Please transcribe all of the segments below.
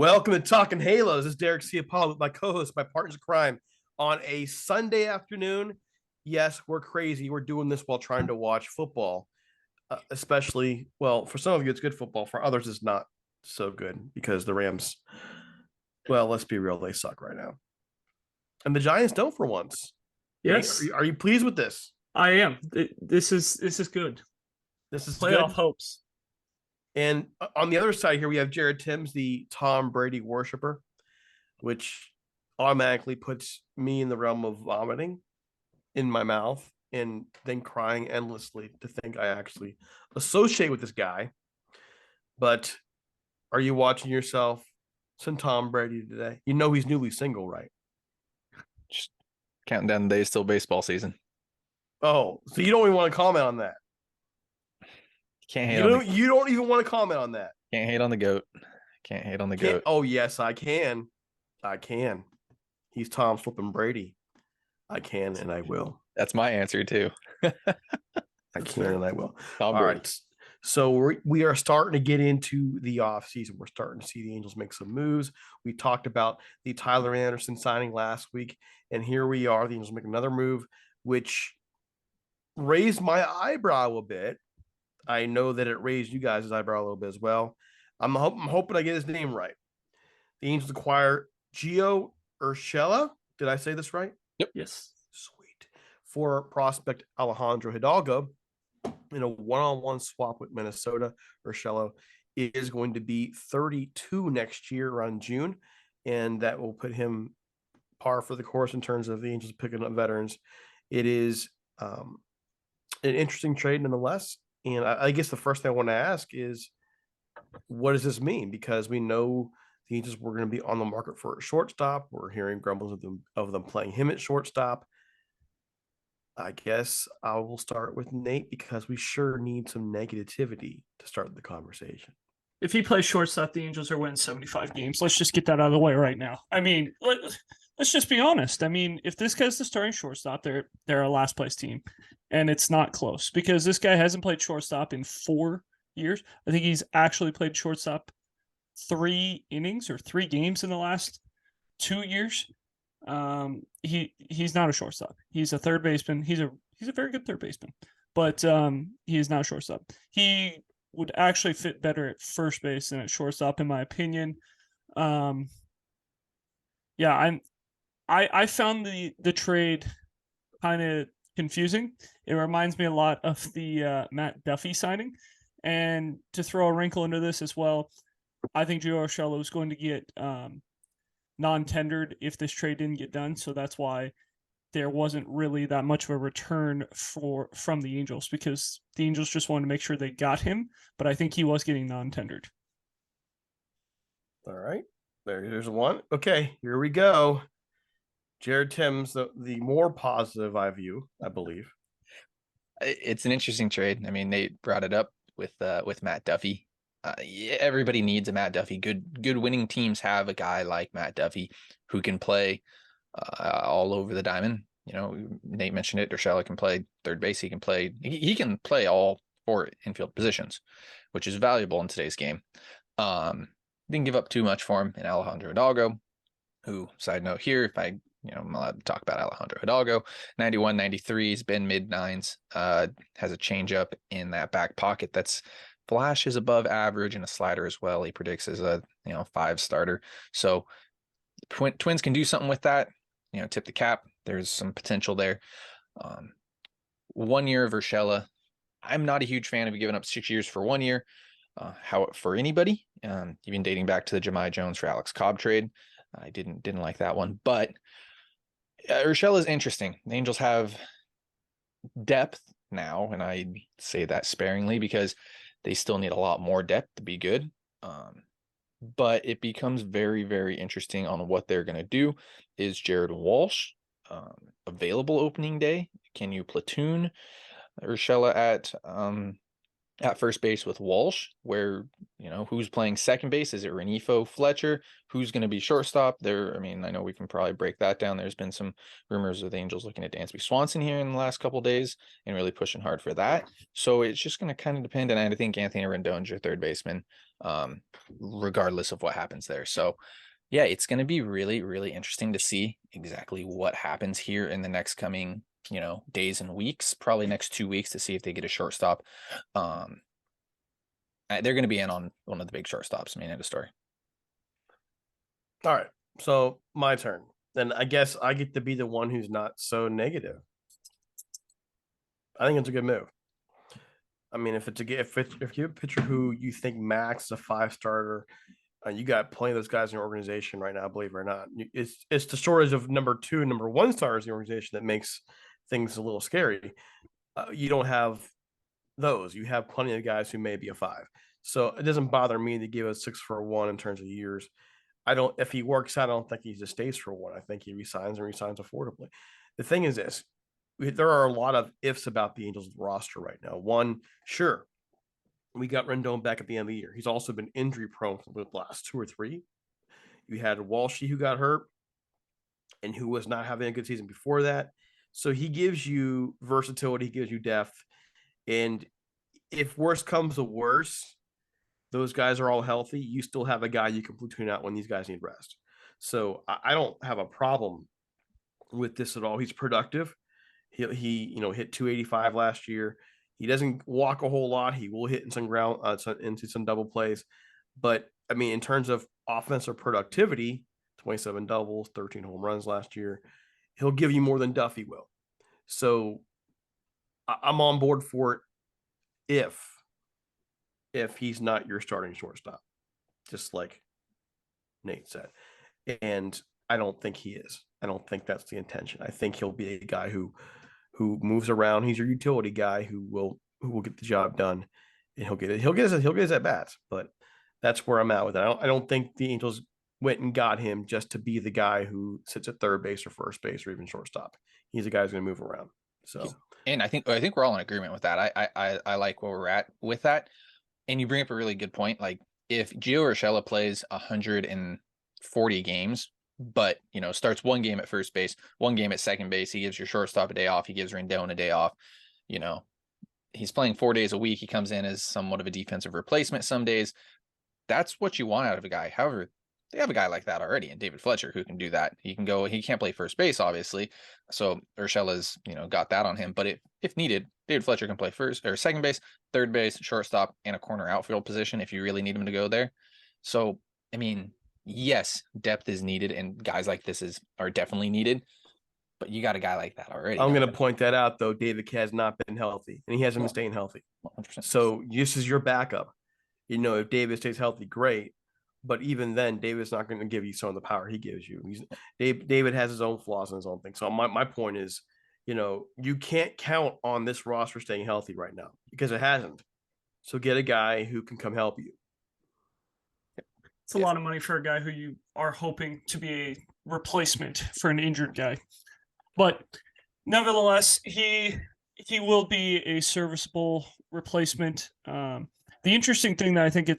Welcome to Talking Halos. This is Derek Ciapola with my co-host, my partners in crime, on a Sunday afternoon. Yes, we're crazy. We're doing this while trying to watch football, especially, well, for some of you, it's good football. For others, it's not so good because the Rams, well, let's be real, they suck right now. And the Giants don't for once. Nate, Yes, are you pleased with this? I am. This is good. This is Playoff good. hopes. And on the other side here, we have Jared Timms, the Tom Brady worshiper, which automatically puts me in the realm of vomiting in my mouth and then crying endlessly to think I actually associate with this guy. But are you watching yourself some Tom Brady today? You know he's newly single, right? Just counting down the days till baseball season. Oh, so you don't even want to comment on that. Can't hate You on don't the you don't even want to comment on that. can't hate on the goat. Can't hate on the Can't, goat. oh yes, I can. I can. He's Tom flipping Brady. I can and I will. That's my answer too. I can and I will. Tom All Brady. right. So we are starting to get into the offseason. We're starting to see the Angels make some moves. We talked about the Tyler Anderson signing last week, and here we are. The Angels make another move, which raised my eyebrow a bit. I know that it raised you guys' eyebrow a little bit as well. I'm hoping I get his name right. The Angels acquire Gio Urshela. Did I say this right? Yes. Sweet. For prospect Alejandro Hidalgo in a one-on-one swap with Minnesota. Urshela is going to be 32 next year around June, and that will put him par for the course in terms of the Angels picking up veterans. It is an interesting trade nonetheless. And I guess the first thing I want to ask is, what does this mean? Because we know the Angels were going to be on the market for a shortstop. We're hearing grumbles of them playing him at shortstop. I guess I will start with Nate because we sure need some negativity to start the conversation. If he plays shortstop, the Angels are winning 75 games. Let's just get that out of the way right now. I mean, let's just be honest. I mean, if this guy's the starting shortstop, they're a last place team, and it's not close because this guy hasn't played shortstop in 4 years. I think he's actually played shortstop 3 innings or 3 games in the last 2 years. He's not a shortstop. He's a third baseman. He's a very good third baseman, but he is not a shortstop. He would actually fit better at first base than at shortstop, in my opinion. Yeah, I found the trade kind of confusing. It reminds me a lot of the Matt Duffy signing, and to throw a wrinkle into this as well, I think Gio Urshela is going to get non-tendered if this trade didn't get done, so that's why there wasn't really that much of a return from the Angels, because the Angels just wanted to make sure they got him, but I think he was getting non-tendered. All right, there's one. Okay, here we go. Jared Timms, the more positive I view, I believe. It's an interesting trade. I mean, Nate brought it up with Matt Duffy. Yeah, everybody needs a Matt Duffy. Good winning teams have a guy like Matt Duffy who can play all over the diamond. You know, Nate mentioned it. Urshela can play third base. He can play all 4 infield positions, which is valuable in today's game. Didn't give up too much for him in Alejandro Hidalgo, who, side note here, if I'm allowed to talk about Alejandro Hidalgo, 91, 93, he's been mid-9s, has a changeup in that back pocket that's flashes above average and a slider as well. He predicts as a 5 starter. So Twins can do something with that. Tip the cap. There's some potential there. 1 year of Urshela. I'm not a huge fan of giving up 6 years for 1 year. How for anybody, even dating back to the Jahmai Jones for Alex Cobb trade, I didn't like that one. But Urshela is interesting. The Angels have depth now, and I say that sparingly because they still need a lot more depth to be good. But it becomes very, very interesting on what they're going to do. Is Jared Walsh available opening day? Can you platoon Urshela at first base with Walsh, where You know, who's playing second base? Is it Rengifo, Fletcher? Who's going to be shortstop? I mean, I know we can probably break that down. There's been some rumors of the Angels looking at Dansby Swanson here in the last couple of days and really pushing hard for that. So it's just going to kind of depend. And I think Anthony Rendon's your third baseman, regardless of what happens there. So yeah, it's going to be really, really interesting to see exactly what happens here in the next coming, days and weeks, probably next 2 weeks, to see if they get a shortstop. They're going to be in on one of the big shortstops. I mean, end of story. All right. So my turn. Then I guess I get to be the one who's not so negative. I think it's a good move. I mean, if you're a pitcher who you think max a 5-starter, you got plenty of those guys in your organization right now, believe it or not. It's the shortage of number 2 and number 1 stars in the organization that makes things a little scary. You don't have those. You have plenty of guys who may be a 5. So it doesn't bother me to give a 6 for a 1 in terms of years. If he works out, I don't think he just stays for 1. I think he resigns affordably. The thing is this, there are a lot of ifs about the Angels roster right now. One, sure, we got Rendon back at the end of the year. He's also been injury prone for the last 2 or 3. You had Walshy who got hurt and who was not having a good season before that. So he gives you versatility, he gives you depth. And if worse comes to worse, those guys are all healthy, you still have a guy you can platoon out when these guys need rest. So I don't have a problem with this at all. He's productive. He hit 285 last year. He doesn't walk a whole lot. He will hit in some ground into some double plays. But I mean, in terms of offensive productivity, 27 doubles, 13 home runs last year, he'll give you more than Duffy will. So I'm on board for it if he's not your starting shortstop, just like Nate said. And I don't think he is. I don't think that's the intention. I think he'll be a guy who moves around. He's your utility guy who will get the job done, and he'll get his at bats. But that's where I'm at with it. I don't think the Angels went and got him just to be the guy who sits at third base or first base or even shortstop. He's a guy who's going to move around. So, and I think we're all in agreement with that. I like where we're at with that. And you bring up a really good point. Like, if Gio Urshela plays 140 games, but starts 1 game at first base, 1 game at second base, he gives your shortstop a day off, he gives Rendon a day off, he's playing 4 days a week, he comes in as somewhat of a defensive replacement some days. That's what you want out of a guy. However, they have a guy like that already in David Fletcher who can do that. He can't play first base, obviously. So Urshela's, got that on him. But if needed, David Fletcher can play first or second base, third base, shortstop, and a corner outfield position if you really need him to go there. So, I mean, yes, depth is needed, and guys like this are definitely needed. But you got a guy like that already. I'm going to point that out, though. David has not been healthy, and he hasn't been staying healthy. 100%. So this is your backup. If David stays healthy, great. But even then, David's not going to give you some of the power he gives you. David has his own flaws and his own thing. So my point is, you can't count on this roster staying healthy right now because it hasn't. So get a guy who can come help you. It's a lot of money for a guy who you are hoping to be a replacement for an injured guy. But nevertheless, he will be a serviceable replacement. The interesting thing that I think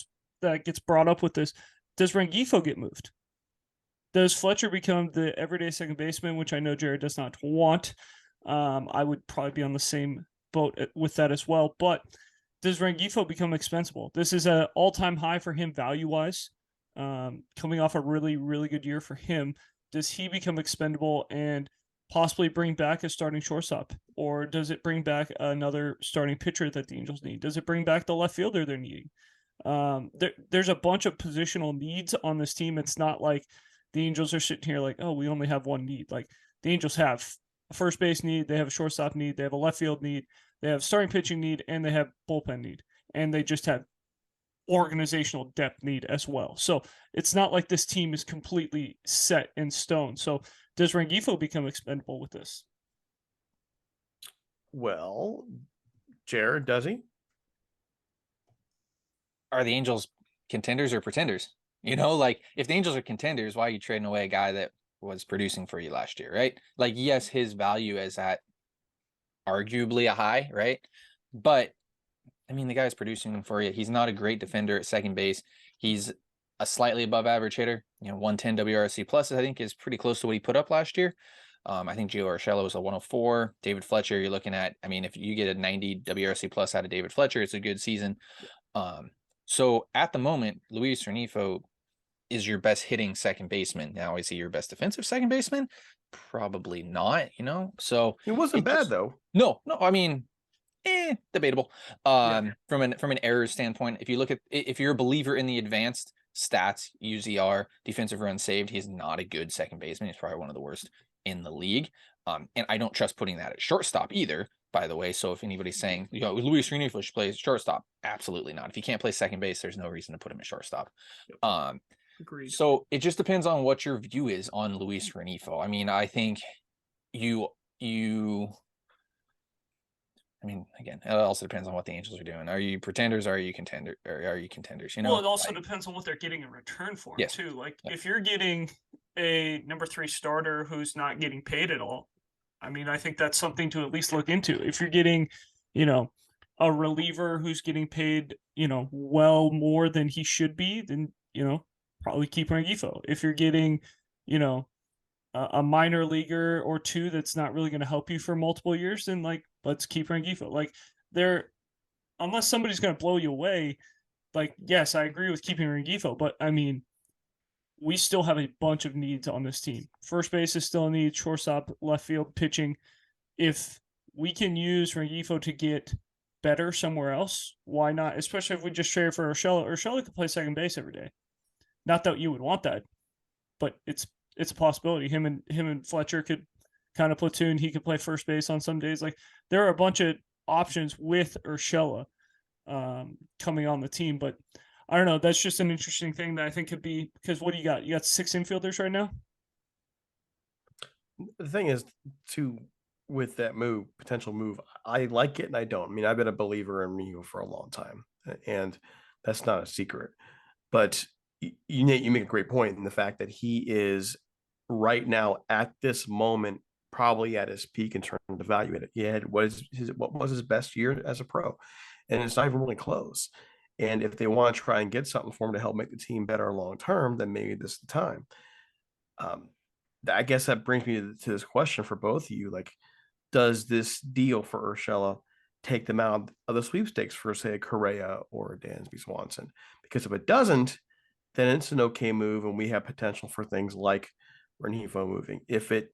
that gets brought up with this, does Rengifo get moved? Does Fletcher become the everyday second baseman, which I know Jared does not want? I would probably be on the same boat with that as well. But does Rengifo become expensible? This is an all-time high for him value-wise, coming off a really, really good year for him. Does he become expendable and possibly bring back a starting shortstop? Or does it bring back another starting pitcher that the Angels need? Does it bring back the left fielder they're needing? There's a bunch of positional needs on this team. It's not like the Angels are sitting here like, oh, we only have one need. Like, the Angels have a first base need, they have a shortstop need, they have a left field need, they have starting pitching need, and they have bullpen need. And they just have organizational depth need as well. So it's not like this team is completely set in stone. So does Rengifo become expendable with this? Well, Jared, does he? Are the Angels contenders or pretenders? Like, if the Angels are contenders, why are you trading away a guy that was producing for you last year, right? Like, yes, his value is at arguably a high, right? But I mean, the guy's producing for you. He's not a great defender at second base. He's a slightly above average hitter. 110 WRC plus, I think, is pretty close to what he put up last year. I think Gio Urshela was a 104. David Fletcher, you're looking at, I mean, if you get a 90 WRC plus out of David Fletcher, it's a good season. So at the moment, Luis Rengifo is your best hitting second baseman. Now, is he your best defensive second baseman? Probably not, So It wasn't bad though. No, I mean, debatable. From an error standpoint, if you're a believer in the advanced stats, UZR, defensive runs saved, he's not a good second baseman. He's probably one of the worst in the league. And I don't trust putting that at shortstop either, by the way. So if anybody's saying, Luis Rengifo should play shortstop, absolutely not. If he can't play second base, there's no reason to put him at shortstop. Agreed. So it just depends on what your view is on Luis Rengifo. I mean, I think I mean, again, it also depends on what the Angels are doing. Are you pretenders? Or are you contenders? Well, it also depends on what they're getting in return for him too. Like if you're getting a number 3 starter who's not getting paid at all, I mean, I think that's something to at least look into. If you're getting, a reliever who's getting paid, well more than he should be, then probably keep Rengifo. If you're getting, a minor leaguer or two that's not really going to help you for multiple years, then let's keep Rengifo. Unless somebody's going to blow you away, yes, I agree with keeping Rengifo, but I mean, we still have a bunch of needs on this team. First base is still a need, shortstop, left field, pitching. If we can use Rengifo to get better somewhere else, why not? Especially if we just trade for Urshela. Urshela could play second base every day. Not that you would want that, but it's a possibility. Him and Fletcher could kind of platoon. He could play first base on some days. There are a bunch of options with Urshela coming on the team, but I don't know. That's just an interesting thing that I think could be, because what do you got? You got 6 infielders right now? The thing is, with that potential move, I like it and I don't. I mean, I've been a believer in Rengifo for a long time, and that's not a secret. But you make a great point in the fact that he is right now at this moment probably at his peak in terms of value. What was his best year as a pro, and it's not even really close. And if they want to try and get something for him to help make the team better long term, then maybe this is the time. I guess that brings me to this question for both of you: does this deal for Urshela take them out of the sweepstakes for, say, a Correa or a Dansby Swanson? Because if it doesn't, then it's an okay move, and we have potential for things like Rengifo moving. If the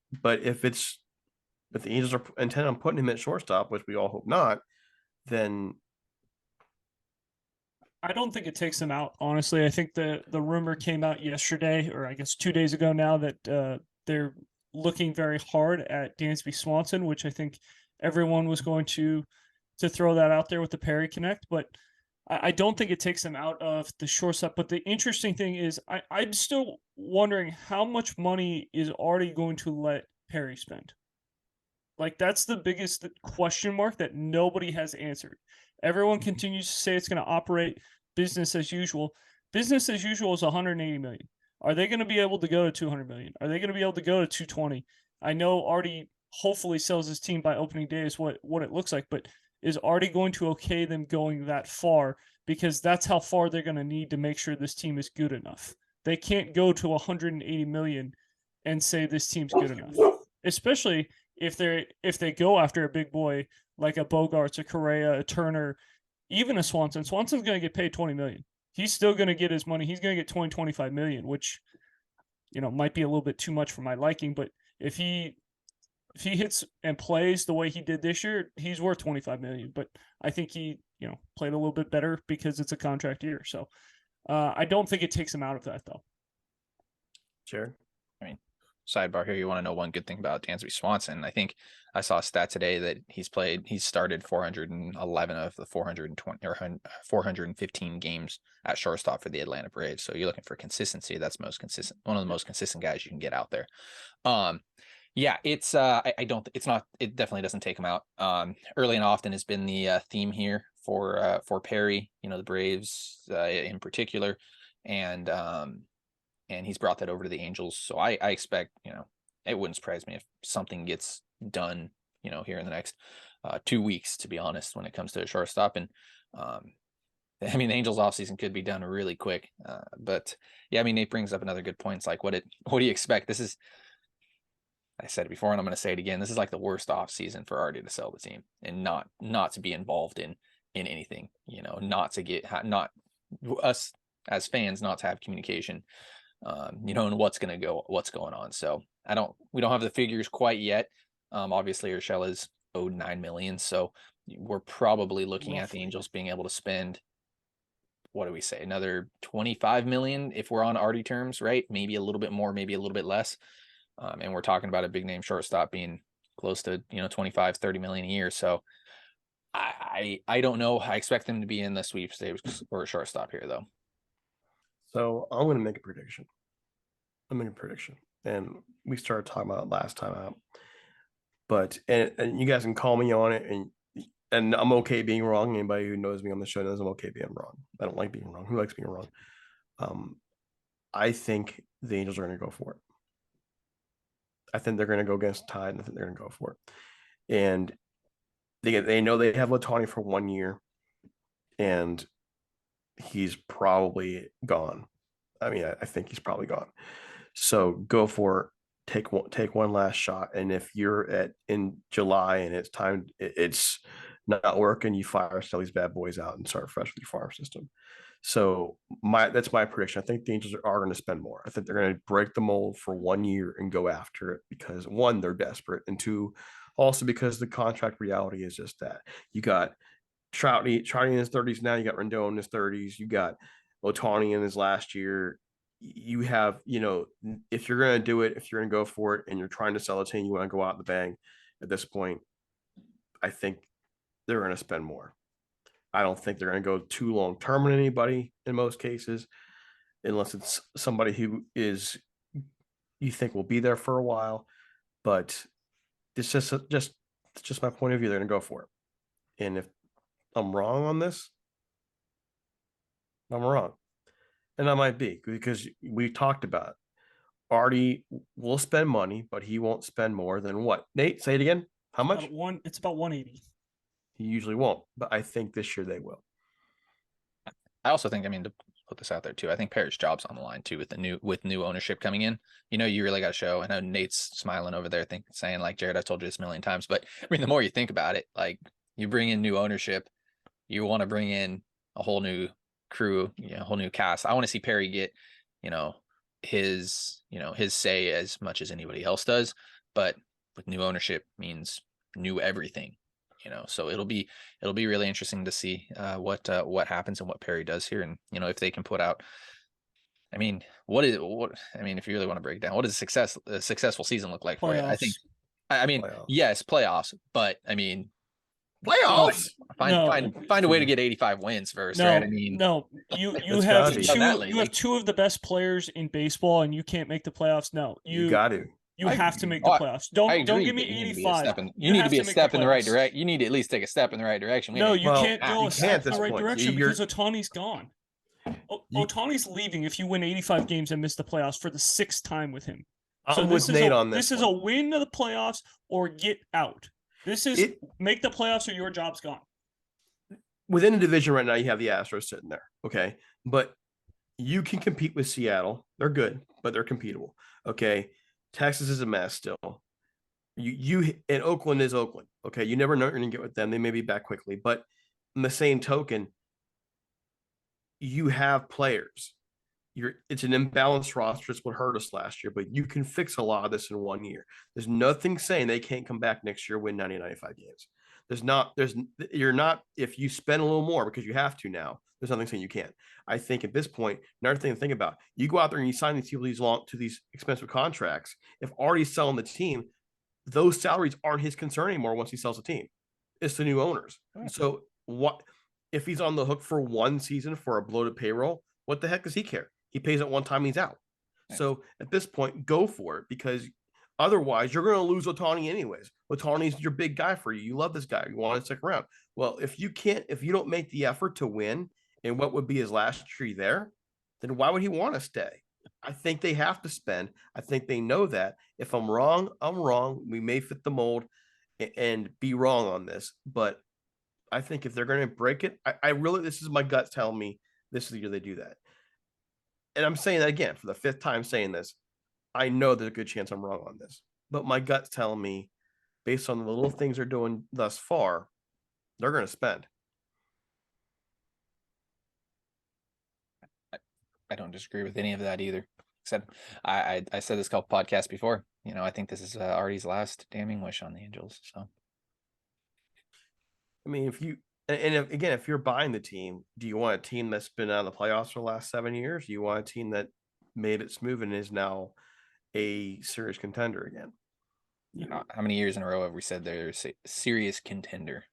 Angels are intent on putting him at shortstop, which we all hope not, then I don't think it takes them out. Honestly, I think the rumor came out yesterday, or I guess 2 days ago now, that they're looking very hard at Dansby Swanson, which I think everyone was going to throw that out there with the Perry Connect, but I don't think it takes them out of the shortstop. But the interesting thing is, I'm still wondering how much money is already going to let Perry spend. That's the biggest question mark that nobody has answered. Everyone continues to say it's going to operate business as usual. Business as usual is 180 million. Are they going to be able to go to 200 million? Are they going to be able to go to 220? I know Artie hopefully sells his team by opening day is what it looks like, but is Artie going to okay them going that far? Because that's how far they're going to need to make sure this team is good enough. They can't go to 180 million and say this team's good enough, especially if they go after a big boy like a Bogarts, a Correa, a Turner, even a Swanson. Swanson's going to get paid 20 million. He's still going to get his money. He's going to get 25 million, which, might be a little bit too much for my liking. But if he hits and plays the way he did this year, he's worth 25 million. But I think he, played a little bit better because it's a contract year. So I don't think it takes him out of that, though. Sure. I mean, sidebar here, you want to know one good thing about Dansby Swanson? I think I saw a stat today that he's started 411 of the 420 or 415 games at shortstop for the Atlanta Braves. So you're looking for consistency. That's one of the most consistent guys you can get out there. Yeah, it's it definitely doesn't take him out. Early and often has been the theme here for Perry, the Braves in particular, and he's brought that over to the Angels. So I expect, it wouldn't surprise me if something gets done, here in the next 2 weeks, to be honest, when it comes to a shortstop. And I mean, the Angels offseason could be done really quick. But yeah, I mean, Nate brings up another good point. It's like, what do you expect? This is, I said it before and I'm going to say it again. This is like the worst offseason for Artie to sell the team and not to be involved in anything, not to get, not us as fans, not to have communication, and what's going on. So we don't have the figures quite yet. Obviously Urshela's owed $9 million. So we're probably looking at the Angels being able to spend, what do we say, another 25 million if we're on Artie terms, right? Maybe a little bit more, maybe a little bit less. And we're talking about a big name shortstop being close to 25, 30 million a year. So I don't know. I expect them to be in the sweepstakes or a shortstop here, though. So I'm going to make a prediction. And we started talking about it last time out. But and you guys can call me on it, and I'm okay being wrong. Anybody who knows me on the show knows I'm okay being wrong. I don't like being wrong. Who likes being wrong? I think the Angels are going to go for it. I think they're going to go against Tide, and I think they're going to go for it. And they know they have Ohtani for 1 year, and he's probably gone. I mean, I think he's probably gone. So go for it. Take one last shot. And if you're in July and it's time, it's not working, you sell these bad boys out and start fresh with your farm system. So that's my prediction. I think the Angels are going to spend more. I think they're going to break the mold for 1 year and go after it because, one, they're desperate, and two, also because the contract reality is just that. You got Trout in his 30s now. You got Rendon in his 30s. You got Ohtani in his last year. You have, if you're going to do it, if you're going to go for it, and you're trying to sell a team, you want to go out the bang. At this point, I think they're going to spend more. I don't think they're going to go too long term on anybody in most cases, unless it's somebody who is you think will be there for a while. But it's just my point of view. They're going to go for it. And if I'm wrong on this, I'm wrong. And I might be, because we talked about it. Artie will spend money, but he won't spend more than what? Nate, say it again. How much? It's about 180. He usually won't, but I think this year they will. I also think, to put this out there too, I think Parrish job's on the line too with new ownership coming in. You really got to show. I know Nate's smiling over there, saying like, Jared, I've told you this a million times, but the more you think about it, like, you bring in new ownership, you want to bring in a whole new crew, a whole new cast. I want to see Perry get, his say as much as anybody else does, but with new ownership means new everything. So it'll be really interesting to see what happens and what Perry does here, and if they can put out. If you really want to break down, what does a successful season look like for you? I think, playoffs. Yes, playoffs, but playoffs. Find a way to get 85 wins first, right? You have two of the best players in baseball, and you can't make the playoffs. No, you got to. You have to make the playoffs. Don't give me 85. You need to be a step in the right direction. You need to at least take a step in the right direction. No, you can't go a step in the right direction because Ohtani's gone. Ohtani's leaving if you win 85 games and miss the playoffs for the 6th time with him. So I'm with Nate on this. This is a win of the playoffs or get out. This is make the playoffs or your job's gone. Within the division right now, you have the Astros sitting there, okay? But you can compete with Seattle. They're good, but they're competable, okay? Texas is a mess still. And Oakland is Oakland. Okay, you never know what you're gonna get with them. They may be back quickly, but in the same token, you have players. It's an imbalanced roster. It's what hurt us last year, but you can fix a lot of this in 1 year. There's nothing saying they can't come back next year, win 90, 95 games. If you spend a little more because you have to now, there's nothing saying you can't. I think at this point, another thing to think about, you go out there and you sign these people to these expensive contracts. If Artie's selling the team, those salaries aren't his concern anymore once he sells the team. It's the new owners. Right. So what if he's on the hook for 1 season for a bloated payroll? What the heck does he care? He pays it one time, he's out. Right. So at this point, go for it, because otherwise you're going to lose Ohtani anyways. Ohtani's your big guy for you. You love this guy. You want to stick around. Well, if you don't make the effort to win in what would be his last year there, then why would he want to stay? I think they have to spend. I think they know that. If I'm wrong, I'm wrong. We may fit the mold and be wrong on this, but I think if they're going to break it, I really, this is my gut telling me this is the year they do that. And I'm saying that again for the fifth time saying this. I know there's a good chance I'm wrong on this, but my gut's telling me, based on the little things they're doing thus far, they're going to spend. I don't disagree with any of that either. Said I said this a couple podcasts before. I think this is Artie's last damning wish on the Angels. So I mean, if you're buying the team, do you want a team that's been out of the playoffs for the last 7 years? Do you want a team that made it smooth and is now a serious contender again? How many years in a row have we said they're a serious contender?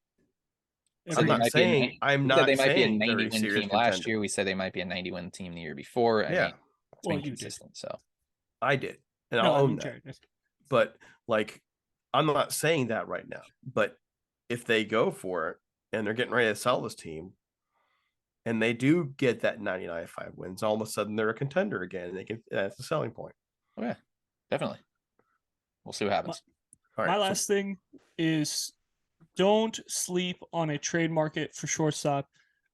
I'm not saying they might be a 90 90-win team last year. We said they might be a 90-win team the year before. I mean, it's been consistent. So I did, and I'll own that. But I'm not saying that right now. But if they go for it and they're getting ready to sell this team, and they do get that 99.5 wins, all of a sudden they're a contender again. And that's a selling point. Oh yeah, definitely. We'll see what happens. My last thing is, don't sleep on a trade market for shortstop.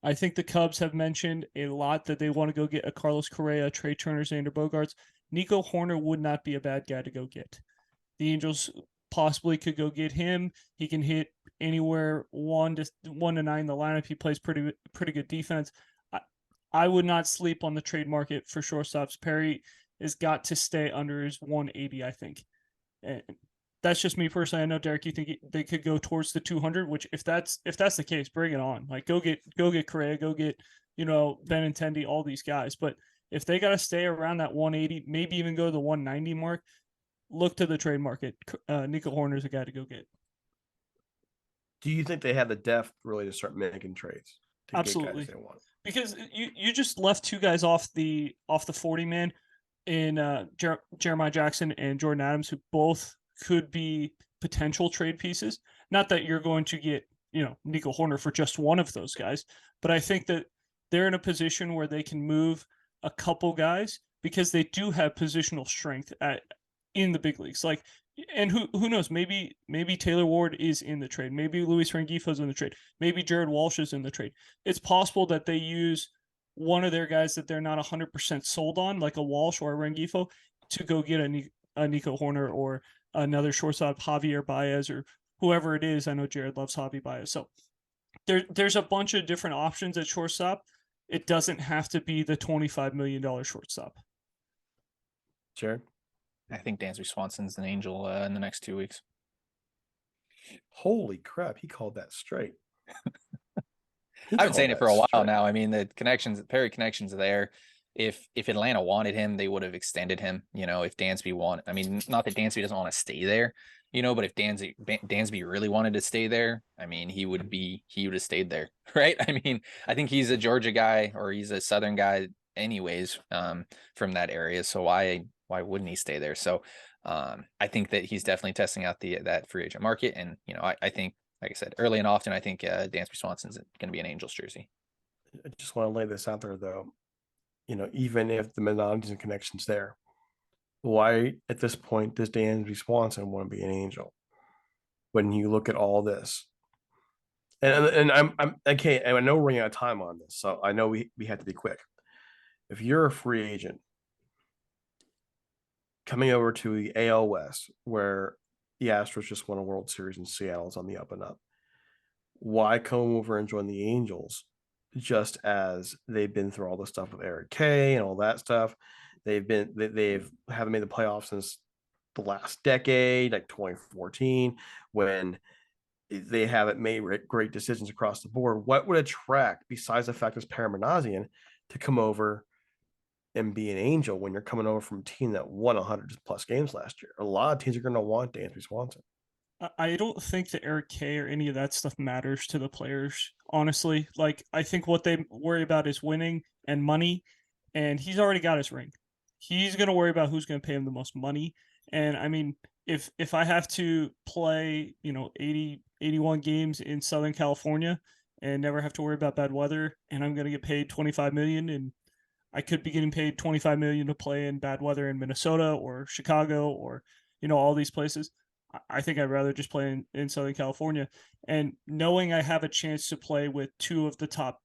I think the Cubs have mentioned a lot that they want to go get a Carlos Correa, Trey Turner, Xander Bogaerts. Nico Horner would not be a bad guy to go get. The Angels possibly could go get him. He can hit anywhere 1 to 9 in the lineup. He plays pretty good defense. I would not sleep on the trade market for shortstops. Perry has got to stay under his 180, I think. And that's just me personally. I know, Derek, you think they could go towards the 200, which if that's the case, bring it on. Go get Correa, go get, Benintendi, all these guys. But if they got to stay around that 180, maybe even go to the 190 mark, look to the trade market. Nico Horner's a guy to go get. Do you think they have the depth really to start making trades? Absolutely. They want? Because you just left two guys off the 40 man in Jeremiah Jackson and Jordan Adams, who both could be potential trade pieces. Not that you're going to get, Nico Horner for just one of those guys, but I think that they're in a position where they can move a couple guys because they do have positional strength in the big leagues. And who knows? Maybe Taylor Ward is in the trade. Maybe Luis Rengifo is in the trade. Maybe Jared Walsh is in the trade. It's possible that they use one of their guys that they're not 100% sold on, like a Walsh or a Rengifo, to go get a Nico Horner or another shortstop, Javier Baez, or whoever it is. I know Jared loves Javi Baez. So there's a bunch of different options at shortstop. It doesn't have to be the $25 million shortstop. Jared? I think Dansby Swanson's an Angel in the next 2 weeks. Holy crap, he called that straight. I've been saying it for a while now. I mean, the Perry connections are there. If Atlanta wanted him, they would have extended him. If Dansby wanted, I mean, not that Dansby doesn't want to stay there, but if Dansby really wanted to stay there, I mean, he would have stayed there, right? I mean, I think he's a Georgia guy or he's a Southern guy anyways, from that area. So why wouldn't he stay there? So I think that he's definitely testing out that free agent market. And, I think, like I said, early and often, I think Dansby Swanson's going to be an Angels jersey. I just want to lay this out there, though. Even if the Menonds and connections there, why at this point does Dansby Swanson want to be an Angel? When you look at all this, and I'm okay, and I know we're running out of time on this, so I know we have to be quick. If you're a free agent coming over to the AL West, where the Astros just won a World Series and Seattle's on the up and up, why come over and join the Angels? Just as they've been through all the stuff with Eric Kay and all that stuff, they haven't made the playoffs since the last decade, like 2014, when they haven't made great decisions across the board. What would attract, besides the fact it's Paramanazian, to come over and be an Angel when you're coming over from a team that won 100 plus games last year? A lot of teams are going to want Dansby Swanson. I don't think that Eric Kay or any of that stuff matters to the players, honestly. I think what they worry about is winning and money, and he's already got his ring. He's going to worry about who's going to pay him the most money. And I mean, if I have to play, 80, 81 games in Southern California and never have to worry about bad weather, and I'm going to get paid $25 million, and I could be getting paid $25 million to play in bad weather in Minnesota or Chicago or, all these places, I think I'd rather just play in Southern California. And knowing I have a chance to play with two of the top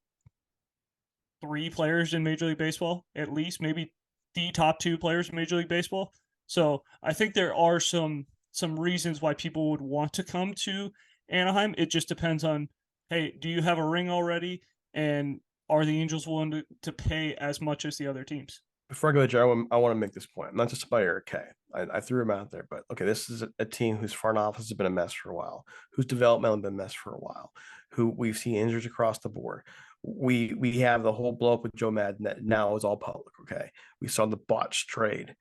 3 players in Major League Baseball, at least, maybe the top 2 players in Major League Baseball. So I think there are some reasons why people would want to come to Anaheim. It just depends on, hey, do you have a ring already? And are the Angels willing to pay as much as the other teams? Before I go to Jared, I want to make this point. Not just about Eric K. I threw him out there, but okay, this is a team whose front office has been a mess for a while, whose development has been a mess for a while, who we've seen injuries across the board. We have the whole blow up with Joe Madden that now is all public. Okay, we saw the botched trade.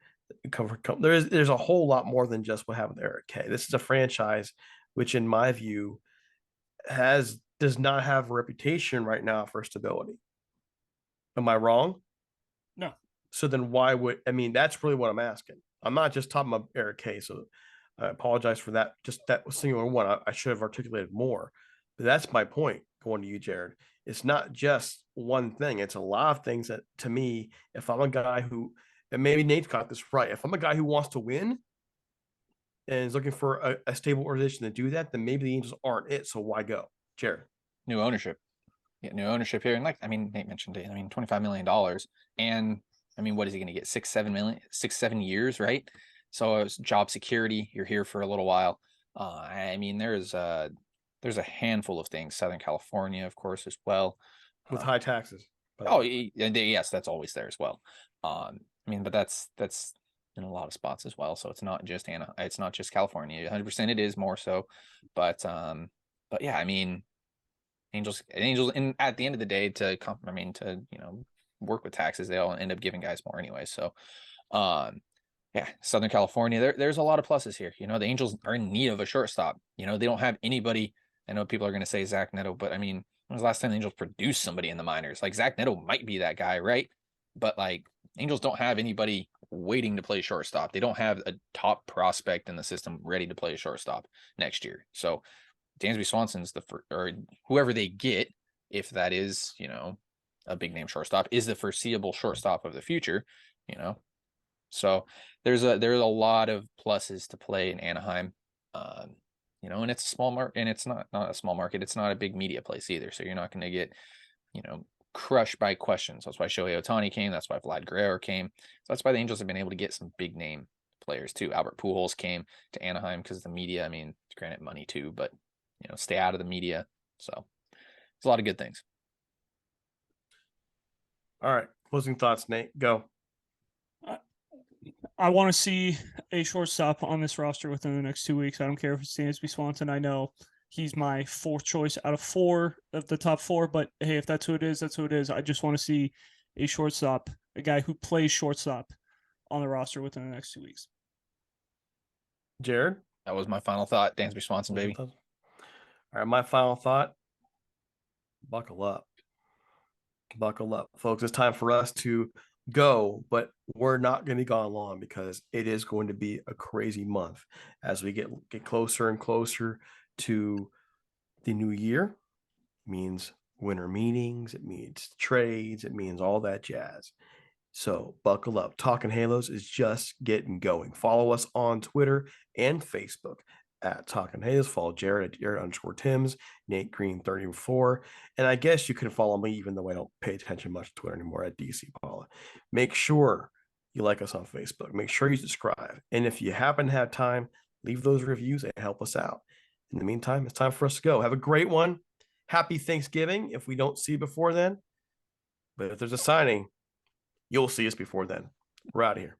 There's a whole lot more than just what happened to Eric K. This is a franchise which, in my view, does not have a reputation right now for stability. Am I wrong? No. So then why would, I mean, that's really what I'm asking. I'm not just talking about Eric K. So I apologize for that. Just that singular one. I should have articulated more. But that's my point going to you, Jared. It's not just one thing. It's a lot of things that, to me, if I'm a guy who, and maybe Nate's got this right, if I'm a guy who wants to win and is looking for a stable organization to do that, then maybe the Angels aren't it. So why go? Jared. New ownership. Get new ownership here. And like, I mean, Nate mentioned it. I mean, $25 million. And I mean, what is he going to get? 7 years, right? So it's job security. You're here for a little while. I mean, there's a handful of things. Southern California, of course, as well. With high taxes. Yes, that's always there as well. I mean, but that's in a lot of spots as well. So it's not just it's not just California. 100% it is more so. But yeah, I mean, Angels, and at the end of the day, to work with taxes, they all end up giving guys more anyway. So, yeah, Southern California, there's a lot of pluses here. The Angels are in need of a shortstop. They don't have anybody. I know people are going to say Zach Neto, but I mean, when was the last time the Angels produced somebody in the minors? Like Zach Neto might be that guy, right? But like Angels don't have anybody waiting to play shortstop. They don't have a top prospect in the system ready to play shortstop next year. So Dansby Swanson's or whoever they get, if that is, a big name shortstop, is the foreseeable shortstop of the future, So there's a lot of pluses to play in Anaheim, and it's a small market, and it's not a small market. It's not a big media place either. So you're not going to get, crushed by questions. That's why Shohei Ohtani came. That's why Vlad Guerrero came. So that's why the Angels have been able to get some big name players too. Albert Pujols came to Anaheim because the media, I mean, granted money too, but stay out of the media. So it's a lot of good things. All right. Closing thoughts, Nate. Go. I want to see a shortstop on this roster within the next 2 weeks. I don't care if it's Dansby Swanson. I know he's my 4th choice out of 4 of the top 4, but hey, if that's who it is, that's who it is. I just want to see a shortstop, a guy who plays shortstop on the roster within the next 2 weeks. Jared? That was my final thought. Dansby Swanson, baby. All right, my final thought. Buckle up. Buckle up, folks. It's time for us to go, but we're not going to be gone long because it is going to be a crazy month as we get closer and closer to the new year. It means winter meetings, it means trades, it means all that jazz. So buckle up. Talking Halos is just getting going. Follow us on Twitter and Facebook at Talking Halos. Follow Jared at Jared_Tims, Nate Green 34. And I guess you can follow me, even though I don't pay attention much to Twitter anymore, at DC Paula. Make sure you like us on Facebook. Make sure you subscribe. And if you happen to have time, leave those reviews and help us out. In the meantime, it's time for us to go. Have a great one. Happy Thanksgiving if we don't see you before then. But if there's a signing, you'll see us before then. We're out of here.